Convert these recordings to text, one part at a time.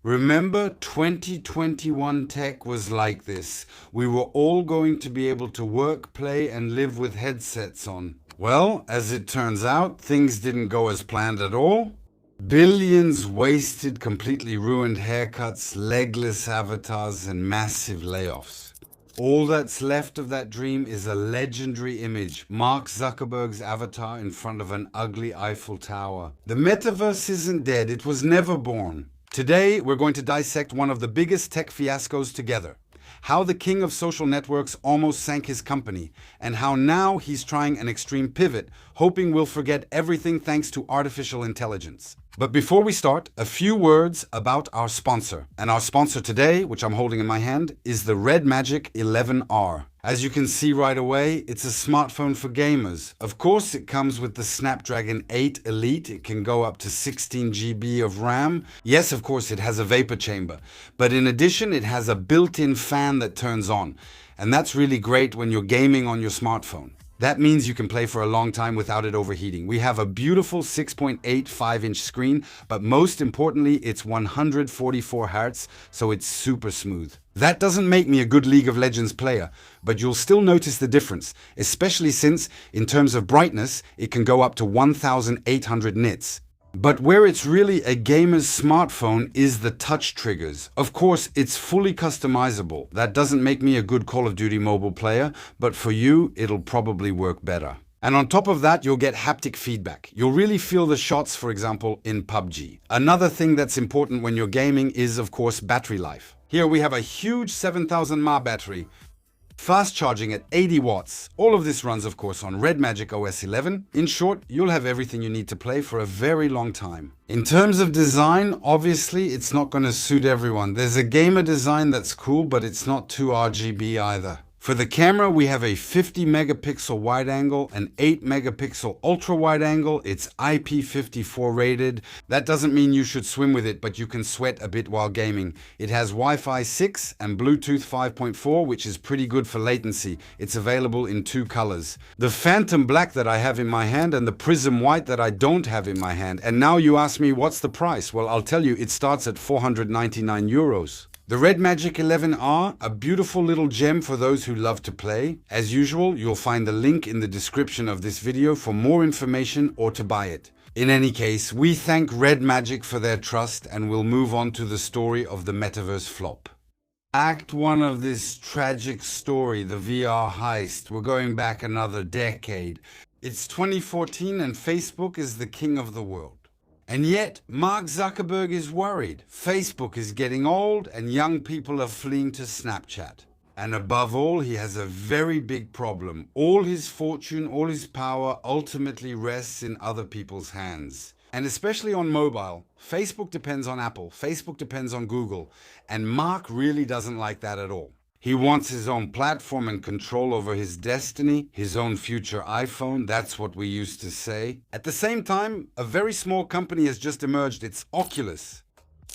Remember, 2021 tech was like this. We were all going to be able to work, play, and live with headsets on. Well, as it turns out, things didn't go as planned at all. Billions wasted, completely ruined haircuts, legless avatars, and massive layoffs. All that's left of that dream is a legendary image, Mark Zuckerberg's avatar in front of an ugly Eiffel Tower. The metaverse isn't dead, it was never born. Today, we're going to dissect one of the biggest tech fiascos together. How the king of social networks almost sank his company, and how now he's trying an extreme pivot, hoping we'll forget everything thanks to artificial intelligence. But before we start, a few words about our sponsor. And our sponsor today, which I'm holding in my hand, is the Red Magic 11R. As you can see right away, it's a smartphone for gamers. Of course, it comes with the Snapdragon 8 Elite. It can go up to 16 GB of RAM. Yes, of course, it has a vapor chamber. But in addition, it has a built-in fan that turns on. And that's really great when you're gaming on your smartphone. That means you can play for a long time without it overheating. We have a beautiful 6.85-inch screen, but most importantly, it's 144 Hz, so it's super smooth. That doesn't make me a good League of Legends player, but you'll still notice the difference, especially since, in terms of brightness, it can go up to 1800 nits. But where it's really a gamer's smartphone is the touch triggers. Of course, it's fully customizable. That doesn't make me a good Call of Duty mobile player, but for you, it'll probably work better. And on top of that, you'll get haptic feedback. You'll really feel the shots, for example, in PUBG. Another thing that's important when you're gaming is, of course, battery life. Here we have a huge 7000 mAh battery. Fast charging at 80 watts. All of this runs, of course, on Red Magic OS 11. In short, you'll have everything you need to play for a very long time. In terms of design, obviously, it's not going to suit everyone. There's a gamer design that's cool, but it's not too RGB either. For the camera, we have a 50 megapixel wide angle, an 8 megapixel ultra wide angle. It's IP54 rated. That doesn't mean you should swim with it, but you can sweat a bit while gaming. It has Wi-Fi 6 and Bluetooth 5.4, which is pretty good for latency. It's available in 2 colors. The Phantom Black that I have in my hand and the Prism White that I don't have in my hand. And now you ask me, what's the price? Well, I'll tell you, it starts at 499 euros. The Red Magic 11R, a beautiful little gem for those who love to play. As usual, you'll find the link in the description of this video for more information or to buy it. In any case, we thank Red Magic for their trust and we'll move on to the story of the Metaverse flop. Act 1 of this tragic story, the VR heist. We're going back another decade. It's 2014 and Facebook is the king of the world. And yet, Mark Zuckerberg is worried. Facebook is getting old and young people are fleeing to Snapchat. And above all, he has a very big problem. All his fortune, all his power ultimately rests in other people's hands. And especially on mobile, Facebook depends on Apple, Facebook depends on Google, and Mark really doesn't like that at all. He wants his own platform and control over his destiny, his own future iPhone, that's what we used to say. At the same time, a very small company has just emerged, it's Oculus.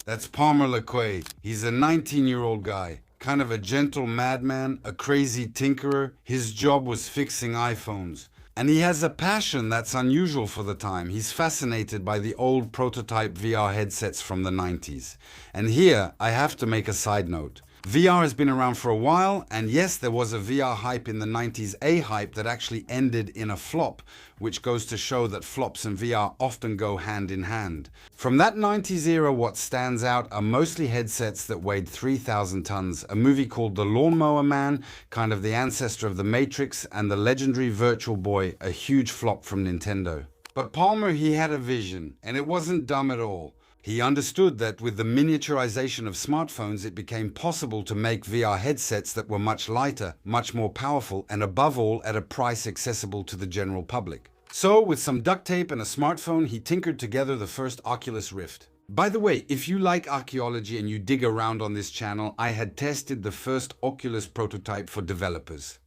That's Palmer Luckey. He's a 19-year-old guy, kind of a gentle madman, a crazy tinkerer. His job was fixing iPhones. And he has a passion that's unusual for the time. He's fascinated by the old prototype VR headsets from the 90s. And here, I have to make a side note. VR has been around for a while, and yes, there was a VR hype in the 90s, a hype that actually ended in a flop, which goes to show that flops and VR often go hand in hand. From that 90s era, what stands out are mostly headsets that weighed 3,000 tons, a movie called The Lawnmower Man, kind of the ancestor of The Matrix, and the legendary Virtual Boy, a huge flop from Nintendo. But Palmer, he had a vision, and it wasn't dumb at all. He understood that with the miniaturization of smartphones, it became possible to make VR headsets that were much lighter, much more powerful, and above all, at a price accessible to the general public. So, with some duct tape and a smartphone, he tinkered together the first Oculus Rift. By the way, if you like archaeology and you dig around on this channel, I had tested the first Oculus prototype for developers.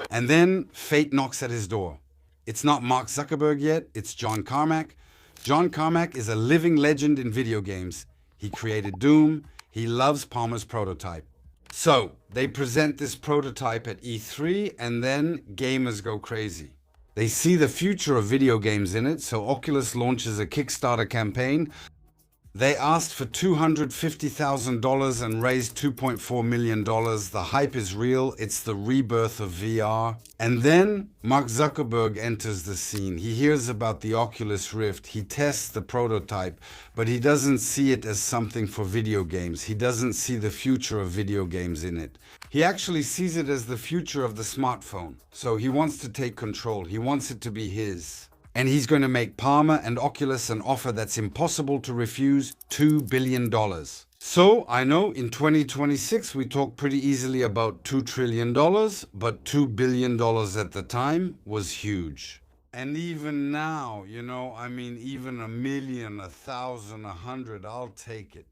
And then, fate knocks at his door. It's not Mark Zuckerberg yet, it's John Carmack. John Carmack is a living legend in video games. He created Doom, he loves Palmer's prototype. So, they present this prototype at E3 and then gamers go crazy. They see the future of video games in it, so Oculus launches a Kickstarter campaign. They asked for $250,000 and raised $2.4 million. The hype is real. It's the rebirth of VR. And then Mark Zuckerberg enters the scene. He hears about the Oculus Rift. He tests the prototype, but he doesn't see it as something for video games. He doesn't see the future of video games in it. He actually sees it as the future of the smartphone. So he wants to take control. He wants it to be his. And he's going to make Palmer and Oculus an offer that's impossible to refuse, $2 billion. So I know in 2026 we talk pretty easily about $2 trillion, but $2 billion at the time was huge. And even now, even a million, 1,000, 100, I'll take it.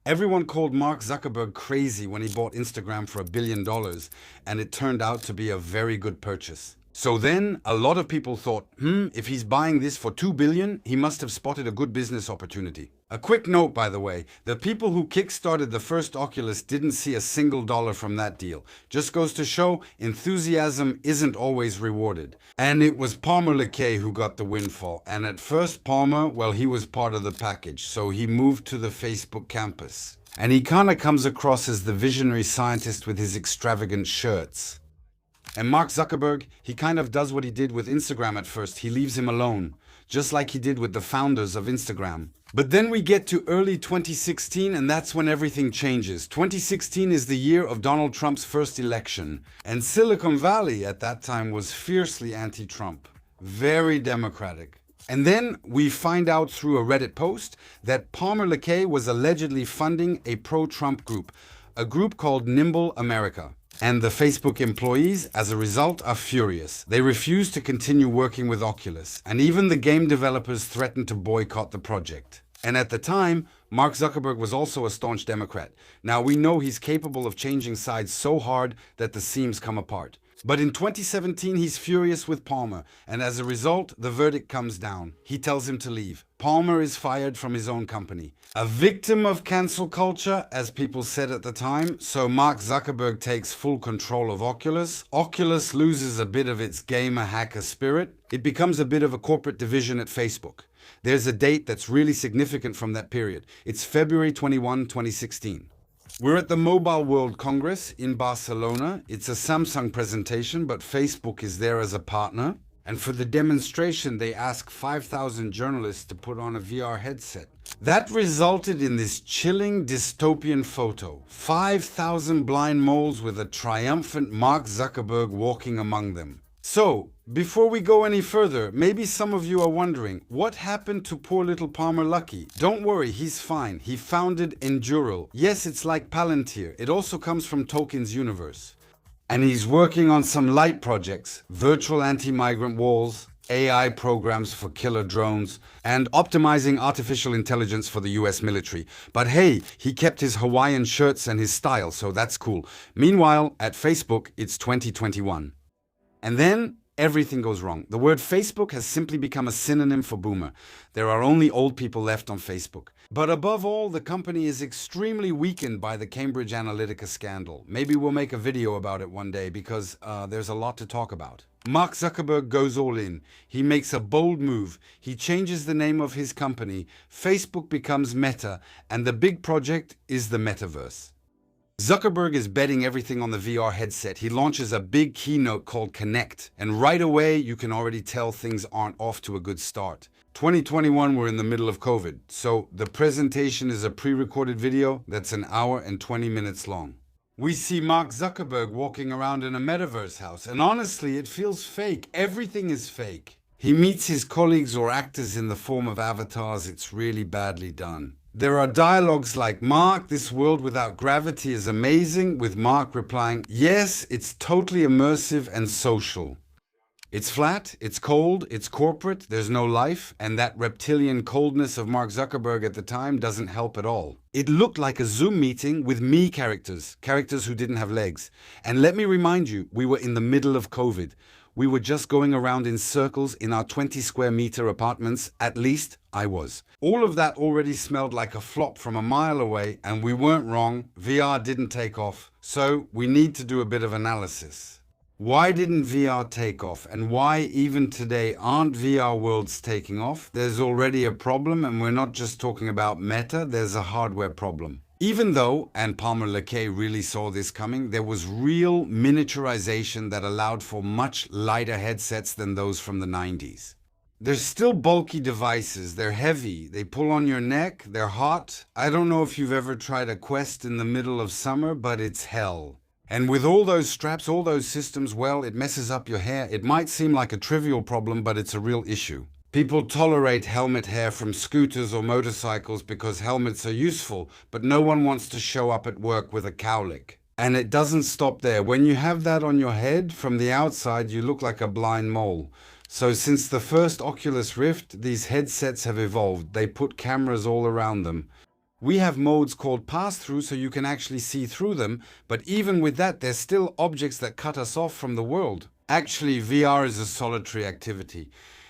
Everyone called Mark Zuckerberg crazy when he bought Instagram for $1 billion, and it turned out to be a very good purchase. So then a lot of people thought, if he's buying this for $2 billion, he must have spotted a good business opportunity. A quick note, by the way, the people who kickstarted the first Oculus didn't see a single dollar from that deal. Just goes to show enthusiasm isn't always rewarded. And it was Palmer Luckey who got the windfall. And at first Palmer, well, he was part of the package. So he moved to the Facebook campus. And he kind of comes across as the visionary scientist with his extravagant shirts. And Mark Zuckerberg, he kind of does what he did with Instagram at first. He leaves him alone, just like he did with the founders of Instagram. But then we get to early 2016, and that's when everything changes. 2016 is the year of Donald Trump's first election. And Silicon Valley at that time was fiercely anti-Trump, very democratic. And then we find out through a Reddit post that Palmer Luckey was allegedly funding a pro-Trump group, a group called Nimble America. And the Facebook employees, as a result, are furious. They refuse to continue working with Oculus, and even the game developers threatened to boycott the project. And at the time, Mark Zuckerberg was also a staunch Democrat. Now we know he's capable of changing sides so hard that the seams come apart. But in 2017, he's furious with Palmer, and as a result, the verdict comes down. He tells him to leave. Palmer is fired from his own company. A victim of cancel culture, as people said at the time, so Mark Zuckerberg takes full control of Oculus. Oculus loses a bit of its gamer hacker spirit. It becomes a bit of a corporate division at Facebook. There's a date that's really significant from that period. It's February 21, 2016. We're at the Mobile World Congress in Barcelona. It's a Samsung presentation, but Facebook is there as a partner. And for the demonstration, they ask 5,000 journalists to put on a VR headset. That resulted in this chilling dystopian photo. 5,000 blind moles with a triumphant Mark Zuckerberg walking among them. So, before we go any further, maybe some of you are wondering, what happened to poor little Palmer Luckey? Don't worry, he's fine. He founded Endural. Yes, it's like Palantir. It also comes from Tolkien's universe. And he's working on some light projects, virtual anti-migrant walls, AI programs for killer drones, and optimizing artificial intelligence for the US military. But hey, he kept his Hawaiian shirts and his style, so that's cool. Meanwhile, at Facebook, it's 2021. And then everything goes wrong. The word Facebook has simply become a synonym for boomer. There are only old people left on Facebook. But above all, the company is extremely weakened by the Cambridge Analytica scandal. Maybe we'll make a video about it one day because there's a lot to talk about. Mark Zuckerberg goes all in. He makes a bold move. He changes the name of his company. Facebook becomes Meta, and the big project is the Metaverse. Zuckerberg is betting everything on the VR headset. He launches a big keynote called Connect, and right away you can already tell things aren't off to a good start. 2021, we're in the middle of COVID, so the presentation is a pre-recorded video that's an hour and 20 minutes long. We see Mark Zuckerberg walking around in a Metaverse house, and honestly, it feels fake. Everything is fake. He meets his colleagues or actors in the form of avatars. It's really badly done. There are dialogues like, Mark, this world without gravity is amazing, with Mark replying, yes, it's totally immersive and social. It's flat, it's cold, it's corporate, there's no life, and that reptilian coldness of Mark Zuckerberg at the time doesn't help at all. It looked like a Zoom meeting with me characters who didn't have legs. And let me remind you, we were in the middle of COVID. We were just going around in circles in our 20 square meter apartments, at least I was. All of that already smelled like a flop from a mile away, and we weren't wrong, VR didn't take off, so we need to do a bit of analysis. Why didn't VR take off? And why, even today, aren't VR worlds taking off? There's already a problem, and we're not just talking about Meta, there's a hardware problem. Even though, and Palmer Luckey really saw this coming, there was real miniaturization that allowed for much lighter headsets than those from the 90s. They're still bulky devices, they're heavy, they pull on your neck, they're hot. I don't know if you've ever tried a Quest in the middle of summer, but it's hell. And with all those straps, all those systems, well, it messes up your hair. It might seem like a trivial problem, but it's a real issue. People tolerate helmet hair from scooters or motorcycles because helmets are useful, but no one wants to show up at work with a cowlick. And it doesn't stop there. When you have that on your head, from the outside, you look like a blind mole. So since the first Oculus Rift, these headsets have evolved. They put cameras all around them. We have modes called pass-through so you can actually see through them, but even with that, there's still objects that cut us off from the world. Actually, VR is a solitary activity,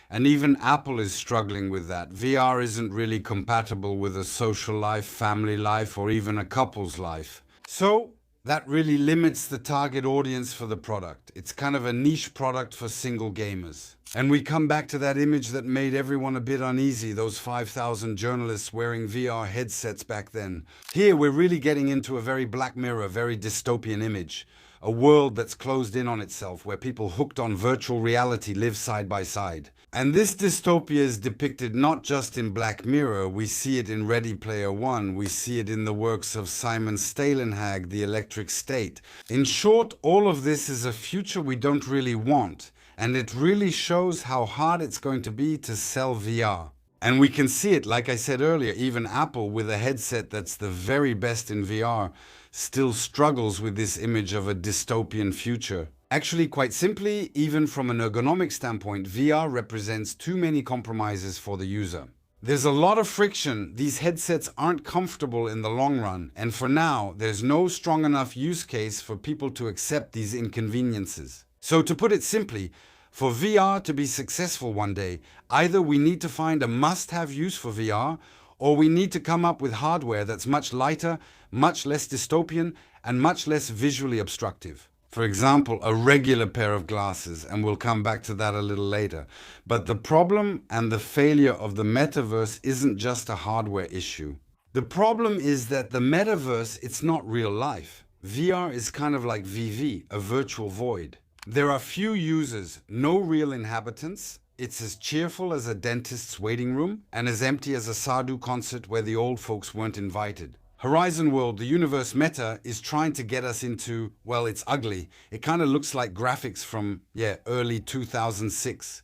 and even Apple is struggling with that. VR isn't really compatible with a social life, family life, or even a couple's life. So, that really limits the target audience for the product. It's kind of a niche product for single gamers. And we come back to that image that made everyone a bit uneasy, those 5,000 journalists wearing VR headsets back then. Here we're really getting into a very Black Mirror, very dystopian image. A world that's closed in on itself, where people hooked on virtual reality live side by side. And this dystopia is depicted not just in Black Mirror, we see it in Ready Player One, we see it in the works of Simon Stalenhag, The Electric State. In short, all of this is a future we don't really want, and it really shows how hard it's going to be to sell VR. And we can see it, like I said earlier, even Apple, with a headset that's the very best in VR, still struggles with this image of a dystopian future. Actually, quite simply, even from an ergonomic standpoint, VR represents too many compromises for the user. There's a lot of friction. These headsets aren't comfortable in the long run, and for now, there's no strong enough use case for people to accept these inconveniences. So to put it simply, for VR to be successful one day, either we need to find a must-have use for VR, or we need to come up with hardware that's much lighter, much less dystopian, and much less visually obstructive. For example, a regular pair of glasses, and we'll come back to that a little later. But the problem and the failure of the metaverse isn't just a hardware issue. The problem is that the metaverse, it's not real life. VR is kind of like VV, a virtual void. There are few users, no real inhabitants. It's as cheerful as a dentist's waiting room and as empty as a Sadhu concert where the old folks weren't invited. Horizon World, the universe Meta, is trying to get us into, well, it's ugly. It kind of looks like graphics from, early 2006.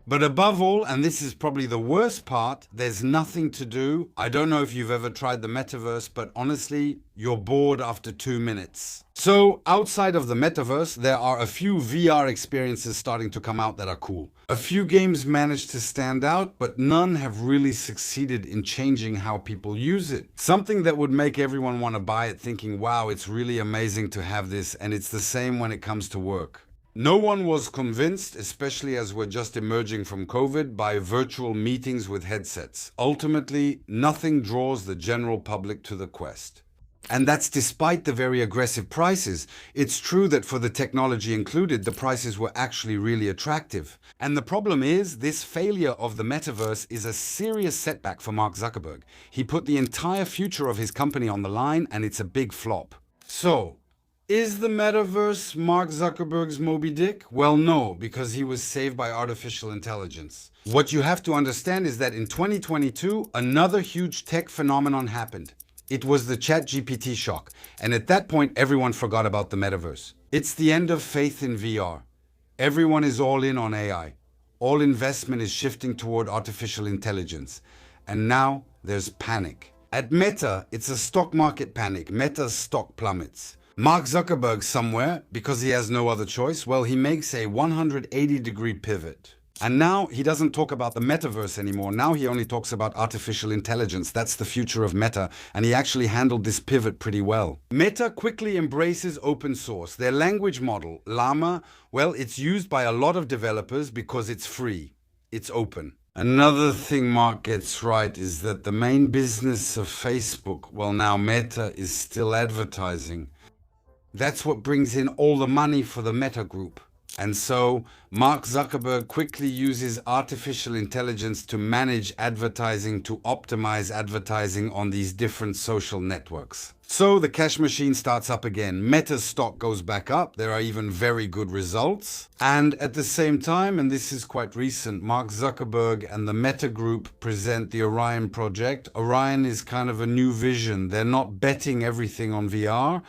But above all, and this is probably the worst part, there's nothing to do. I don't know if you've ever tried the metaverse, but honestly, you're bored after 2 minutes. So outside of the metaverse, there are a few VR experiences starting to come out that are cool. A few games managed to stand out, but none have really succeeded in changing how people use it. Something that would make everyone want to buy it thinking, wow, it's really amazing to have this, and it's the same when it comes to work. No one was convinced, especially as we're just emerging from COVID, by virtual meetings with headsets. Ultimately, nothing draws the general public to the Quest. And that's despite the very aggressive prices. It's true that for the technology included, the prices were actually really attractive. And the problem is, this failure of the metaverse is a serious setback for Mark Zuckerberg. He put the entire future of his company on the line, and it's a big flop. So, is the metaverse Mark Zuckerberg's Moby Dick? Well, no, because he was saved by artificial intelligence. What you have to understand is that in 2022, another huge tech phenomenon happened. It was the ChatGPT shock, and at that point, everyone forgot about the metaverse. It's the end of faith in VR. Everyone is all in on AI. All investment is shifting toward artificial intelligence. And now there's panic. At Meta, it's a stock market panic. Meta's stock plummets. Mark Zuckerberg somewhere, because he has no other choice, well, he makes a 180-degree pivot. And now he doesn't talk about the metaverse anymore. Now he only talks about artificial intelligence. That's the future of Meta, and he actually handled this pivot pretty well. Meta quickly embraces open source. Their language model, Llama, well, it's used by a lot of developers because it's free. It's open. Another thing Mark gets right is that the main business of Facebook, well, now Meta, is still advertising. That's what brings in all the money for the Meta Group. And so Mark Zuckerberg quickly uses artificial intelligence to manage advertising, to optimize advertising on these different social networks. So the cash machine starts up again. Meta's stock goes back up. There are even very good results. And at the same time, and this is quite recent, Mark Zuckerberg and the Meta Group present the Orion project. Orion is kind of a new vision. They're not betting everything on VR.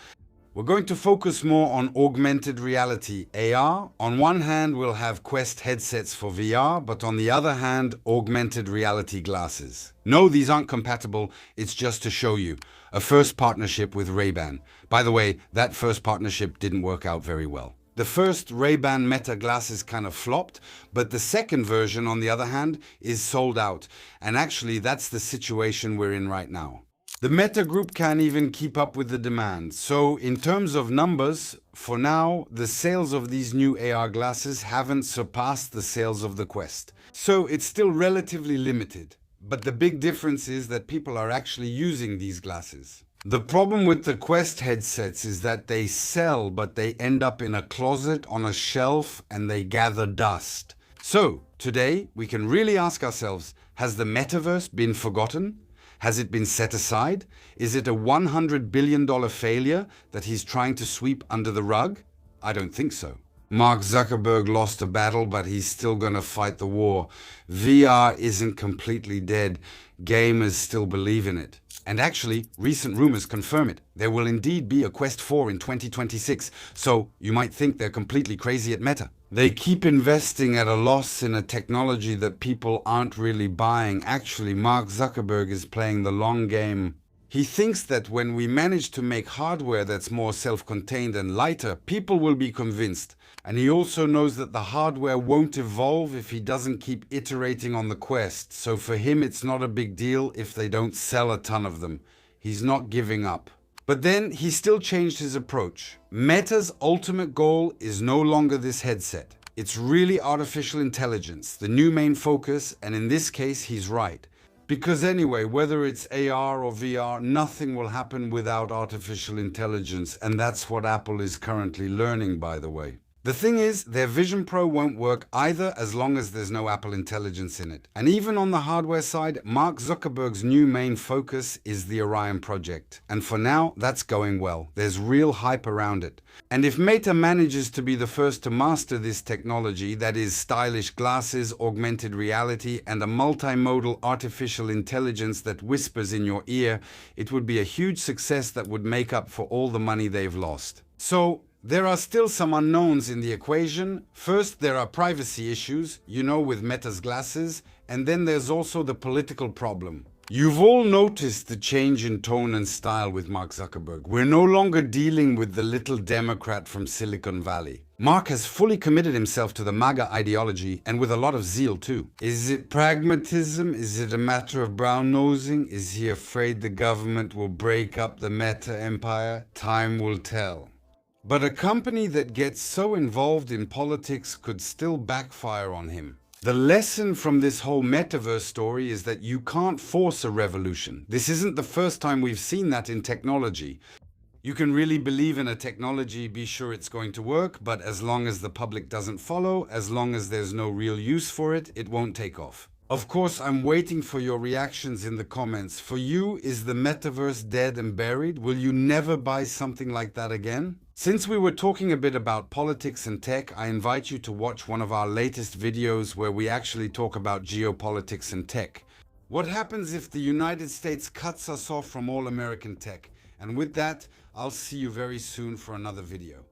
We're going to focus more on augmented reality, AR. On one hand, we'll have Quest headsets for VR, but on the other hand, augmented reality glasses. No, these aren't compatible. It's just to show you. A first partnership with Ray-Ban. By the way, that first partnership didn't work out very well. The first Ray-Ban Meta glasses kind of flopped, but the second version, on the other hand, is sold out. And actually, that's the situation we're in right now. The Meta Group can't even keep up with the demand. So in terms of numbers, for now, the sales of these new AR glasses haven't surpassed the sales of the Quest. So it's still relatively limited. But the big difference is that people are actually using these glasses. The problem with the Quest headsets is that they sell, but they end up in a closet on a shelf and they gather dust. So today, we can really ask ourselves, has the metaverse been forgotten? Has it been set aside? Is it a $100 billion failure that he's trying to sweep under the rug? I don't think so. Mark Zuckerberg lost a battle, but he's still going to fight the war. VR isn't completely dead. Gamers still believe in it. And actually, recent rumors confirm it. There will indeed be a Quest 4 in 2026, so you might think they're completely crazy at Meta. They keep investing at a loss in a technology that people aren't really buying. Actually, Mark Zuckerberg is playing the long game. He thinks that when we manage to make hardware that's more self-contained and lighter, people will be convinced. And he also knows that the hardware won't evolve if he doesn't keep iterating on the Quest. So for him, it's not a big deal if they don't sell a ton of them. He's not giving up. But then he still changed his approach. Meta's ultimate goal is no longer this headset. It's really artificial intelligence, the new main focus, and in this case, he's right. Because anyway, whether it's AR or VR, nothing will happen without artificial intelligence, and that's what Apple is currently learning, by the way. The thing is, their Vision Pro won't work either as long as there's no Apple Intelligence in it. And even on the hardware side, Mark Zuckerberg's new main focus is the Orion project. And for now, that's going well. There's real hype around it. And if Meta manages to be the first to master this technology, that is stylish glasses, augmented reality, and a multimodal artificial intelligence that whispers in your ear, it would be a huge success that would make up for all the money they've lost. So, there are still some unknowns in the equation. First, there are privacy issues, with Meta's glasses, and then there's also the political problem. You've all noticed the change in tone and style with Mark Zuckerberg. We're no longer dealing with the little Democrat from Silicon Valley. Mark has fully committed himself to the MAGA ideology, and with a lot of zeal too. Is it pragmatism? Is it a matter of brown-nosing? Is he afraid the government will break up the Meta empire? Time will tell. But a company that gets so involved in politics could still backfire on him. The lesson from this whole metaverse story is that you can't force a revolution. This isn't the first time we've seen that in technology. You can really believe in a technology, be sure it's going to work, but as long as the public doesn't follow, as long as there's no real use for it, it won't take off. Of course, I'm waiting for your reactions in the comments. For you, is the metaverse dead and buried? Will you never buy something like that again? Since we were talking a bit about politics and tech, I invite you to watch one of our latest videos where we actually talk about geopolitics and tech. What happens if the United States cuts us off from all American tech? And with that, I'll see you very soon for another video.